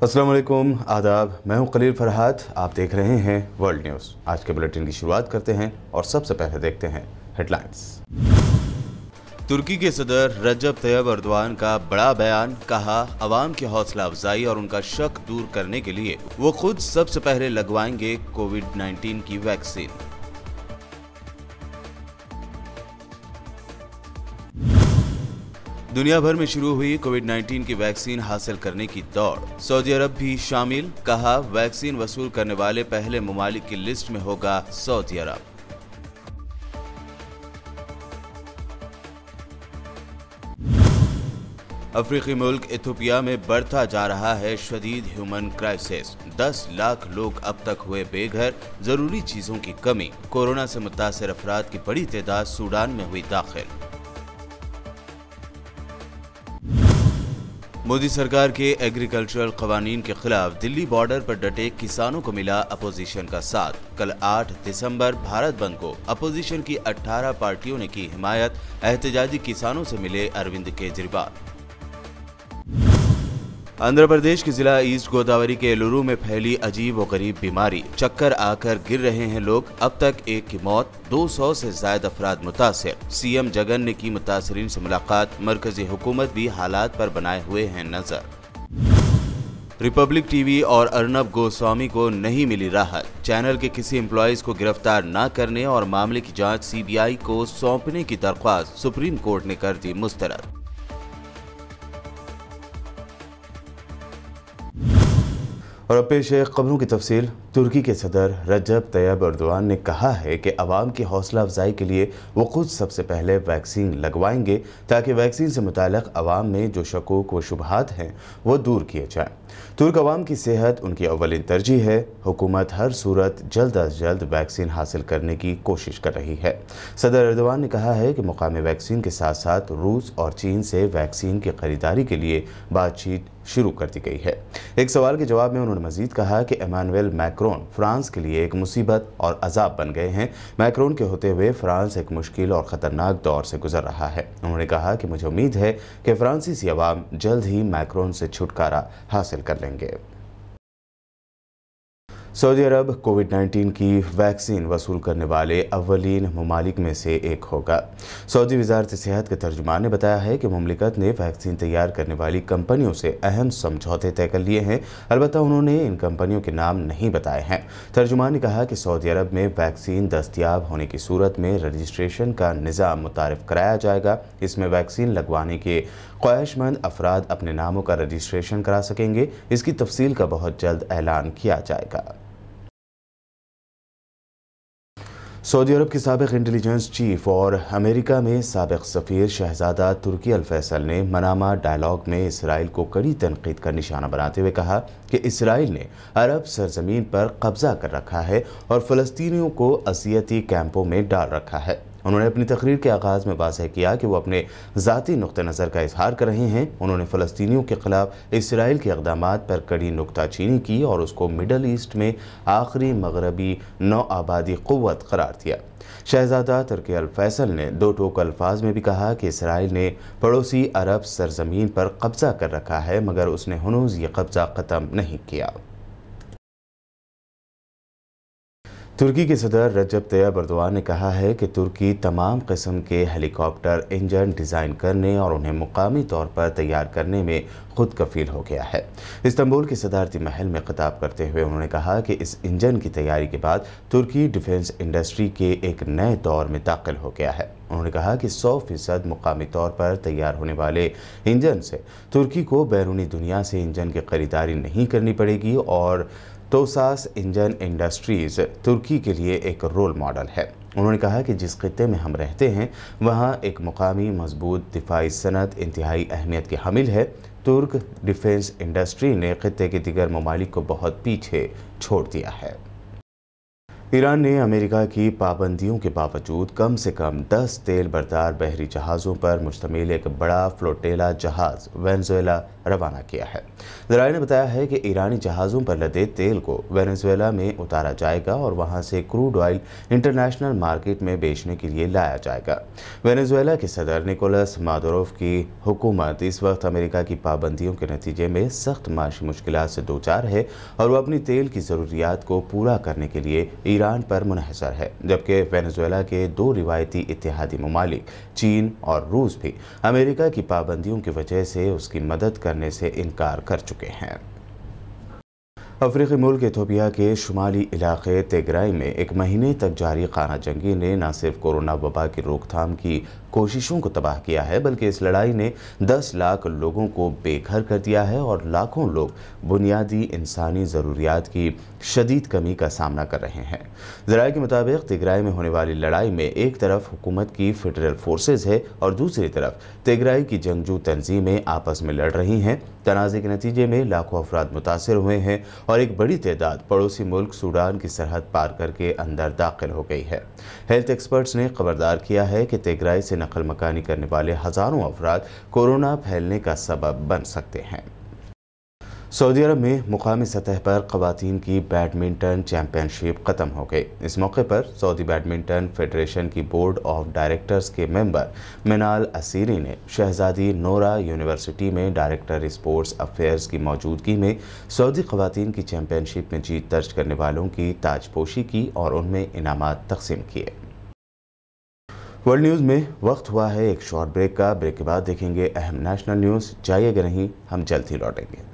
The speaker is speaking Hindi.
अस्सलाम वालेकुम, आदाब। मैं हूं खलील फरहाद। आप देख रहे हैं वर्ल्ड न्यूज़। आज के बुलेटिन की शुरुआत करते हैं और सबसे पहले देखते हैं हेडलाइंस। तुर्की के सदर रजब तैयब अर्दवान का बड़ा बयान, कहा अवाम की हौसला अफजाई और उनका शक दूर करने के लिए वो खुद सबसे पहले लगवाएंगे कोविड-19 की वैक्सीन। दुनिया भर में शुरू हुई कोविड-19 की वैक्सीन हासिल करने की दौड़, सऊदी अरब भी शामिल, कहा वैक्सीन वसूल करने वाले पहले ममालिक की लिस्ट में होगा सऊदी अरब। अफ्रीकी मुल्क इथियोपिया में बढ़ता जा रहा है शदीद ह्यूमन क्राइसिस। 10 लाख लोग अब तक हुए बेघर, जरूरी चीजों की कमी, कोरोना से मुतासिर अफराद की बड़ी तादाद सूडान में हुई दाखिल। मोदी सरकार के एग्रीकल्चरल कवानीन के खिलाफ दिल्ली बॉर्डर पर डटे किसानों को मिला अपोजिशन का साथ। कल 8 दिसंबर भारत बंद को अपोजिशन की 18 पार्टियों ने की हिमायत, एहतजाजी किसानों से मिले अरविंद केजरीवाल। आंध्र प्रदेश के जिला ईस्ट गोदावरी के एलुरु में फैली अजीब व गरीब बीमारी, चक्कर आकर गिर रहे हैं लोग, अब तक एक की मौत, 200 से ज्यादा अफराद मुतासिर। सीएम जगन ने की मुतासिरीन से मुलाकात, मरकजी हुकूमत भी हालात पर बनाए हुए हैं नजर। रिपब्लिक टीवी और अर्नब गोस्वामी को नहीं मिली राहत, चैनल के किसी एम्प्लॉइज को गिरफ्तार न करने और मामले की जांच सीबीआई को सौंपने की दरख्वास्त सुप्रीम कोर्ट ने कर दी मुस्तरद। और अब पेश है खबरों की तफसील। तुर्की के सदर रजब तैयब अर्दवान ने कहा है कि अवाम की हौसला अफजाई के लिए वो खुद सबसे पहले वैक्सीन लगवाएंगे ताकि वैक्सीन से मुताल्लिक़ अवाम में जो शकूक व शुबहात हैं वो दूर किए जाएँ। तुर्क अवाम की सेहत उनकी अव्वलीन तरजीह है। हुकूमत हर सूरत जल्द अज जल्द वैक्सीन हासिल करने की कोशिश कर रही है। सदर अर्दवान ने कहा है कि मुकामी वैक्सीन के साथ साथ रूस और चीन से वैक्सीन की खरीदारी के लिए बातचीत शुरू कर दी गई है। एक सवाल के जवाब में उन्होंने मजीद कहा कि इमानुएल मैक्रोन फ्रांस के लिए एक मुसीबत और अजाब बन गए हैं। मैक्रोन के होते हुए फ्रांस एक मुश्किल और ख़तरनाक दौर से गुजर रहा है। उन्होंने कहा कि मुझे उम्मीद है कि फ्रांसीसी अवाम जल्द ही मैक्रोन से छुटकारा हासिल कर लेंगे। सऊदी अरब कोविड-19 की वैक्सीन वसूल करने वाले अव्वलीन ममालिक में से एक होगा। सऊदी वजारत सेहत के तर्जुमान ने बताया है कि मुमलिकत ने वैक्सीन तैयार करने वाली कंपनियों से अहम समझौते तय कर लिए हैं। अलबत्ता उन्होंने इन कंपनियों के नाम नहीं बताए हैं। तर्जुमान ने कहा कि सऊदी अरब में वैक्सीन दस्तयाब होने की सूरत में रजिस्ट्रेशन का निज़ाम मुतारिफ कराया जाएगा। इसमें वैक्सीन लगवाने के ख्वाहिशमंद अफराद अपने नामों का रजिस्ट्रेशन करा सकेंगे। इसकी तफसील का बहुत जल्द ऐलान किया जाएगा। सऊदी अरब के साबिक़ इंटेलिजेंस चीफ और अमेरिका में साबिक़ सफ़ीर शहजादा तुर्की अल फैसल ने मनामा डायलॉग में इसराइल को कड़ी तनकीद का निशाना बनाते हुए कहा कि इसराइल ने अरब सरजमीन पर कब्जा कर रखा है और फ़लस्तीनियों को अज़ियती कैंपों में डाल रखा है। उन्होंने अपनी तकरीर के आगाज़ में वाज़ेह किया कि वो अपने ज़ाती नुक्ते नज़र का इजहार कर रहे हैं। उन्होंने फ़लस्तीनियों के ख़िलाफ़ इसराइल के इक़दामात पर कड़ी नुक्ताचीनी की और उसको मिडल ईस्ट में आखिरी मगरबी नौ आबादी क़ुव्वत करार दिया। शहजादा तुर्की अल फैसल ने दो टोक अल्फाज में भी कहा कि इसराइल ने पड़ोसी अरब सरजमीन पर कब्ज़ा कर रखा है, मगर उसने हनूज़ ये कब्ज़ा ख़त्म नहीं किया। तुर्की के सदर रजब तैयब अर्दवान ने कहा है कि तुर्की तमाम किस्म के हेलीकॉप्टर इंजन डिज़ाइन करने और उन्हें मुकामी तौर पर तैयार करने में खुद कफील हो गया है। इस्तांबुल के सदारती महल में खिताब करते हुए उन्होंने कहा कि इस इंजन की तैयारी के बाद तुर्की डिफेंस इंडस्ट्री के एक नए दौर में दाखिल हो गया है। उन्होंने कहा कि 100% मुकामी तौर पर तैयार होने वाले इंजन से तुर्की को बैरूनी दुनिया से इंजन की खरीदारी नहीं करनी पड़ेगी और टोसास इंजन इंडस्ट्रीज़ तुर्की के लिए एक रोल मॉडल है। उन्होंने कहा कि जिस खित्ते में हम रहते हैं वहाँ एक मुकामी मजबूत दिफाई सनत इंतहाई अहमियत की हामिल है। तुर्क डिफेंस इंडस्ट्री ने खित्ते के दीगर ममालिक को बहुत पीछे छोड़ दिया है। ईरान ने अमेरिका की पाबंदियों के बावजूद कम से कम 10 तेल बरदार बहरी जहाज़ों पर मुश्तमिल एक बड़ा फ्लोटेला जहाज़ वेनेज़ुएला रवाना किया है। ज़राए ने बताया है कि ईरानी जहाज़ों पर लदे तेल को वेनेजुएला में उतारा जाएगा और वहां से क्रूड ऑयल इंटरनेशनल मार्केट में बेचने के लिए लाया जाएगा। वेनेजुएला के सदर निकोलस मादुरो की हुकूमत इस वक्त अमेरिका की पाबंदियों के नतीजे में सख्त माशी मुश्किलात से दो चार है और वो अपनी तेल की ज़रूरियात को पूरा करने के लिए ईरान पर मुनहसर है, जबकि वेनेजुएला के दो रिवायती इत्तेहादी ममालिक चीन और रूस भी अमेरिका की पाबंदियों की वजह से उसकी मदद करने से इनकार कर चुके हैं। अफ्रीकी मुल्क इथियोपिया के शुमाली इलाके तिग्राई में एक महीने तक जारी खाना जंगी ने न सिर्फ कोरोना वबा की रोकथाम की कोशिशों को तबाह किया है, बल्कि इस लड़ाई ने 10 लाख लोगों को बेघर कर दिया है और लाखों लोग बुनियादी इंसानी ज़रूरियात की शदीद कमी का सामना कर रहे हैं। ज़राए के मुताबिक तिग्राई में होने वाली लड़ाई में एक तरफ हुकूमत की फेडरल फोर्सेज है और दूसरी तरफ तिग्राई की जंगजू तंजीमें आपस में लड़ रही हैं। तनाज़े के नतीजे में लाखों अफराद मुतासर हुए हैं और एक बड़ी तादाद पड़ोसी मुल्क सूडान की सरहद पार करके अंदर दाखिल हो गई है। हेल्थ एक्सपर्ट्स ने खबरदार किया है कि तिग्राई से नकल मकानी करने वाले हज़ारों अफराद कोरोना फैलने का सबब बन सकते हैं। सऊदी अरब में मुकामी सतह पर ख़वातीन की बैडमिंटन चैम्पियनशिप ख़त्म हो गई। इस मौके पर सऊदी बैडमिंटन फेडरेशन की बोर्ड ऑफ डायरेक्टर्स के मेंबर मिनाल असीरी ने शहजादी नोरा यूनिवर्सिटी में डायरेक्टर स्पोर्ट्स अफेयर्स की मौजूदगी में सऊदी ख़वातीन की चैम्पियनशिप में जीत दर्ज करने वालों की ताजपोशी की और उनमें इनामात तकसीम किए। वर्ल्ड न्यूज़ में वक्त हुआ है एक शॉर्ट ब्रेक का। ब्रेक के बाद देखेंगे अहम नेशनल न्यूज़। जाइएगा नहीं, हम जल्द ही लौटेंगे।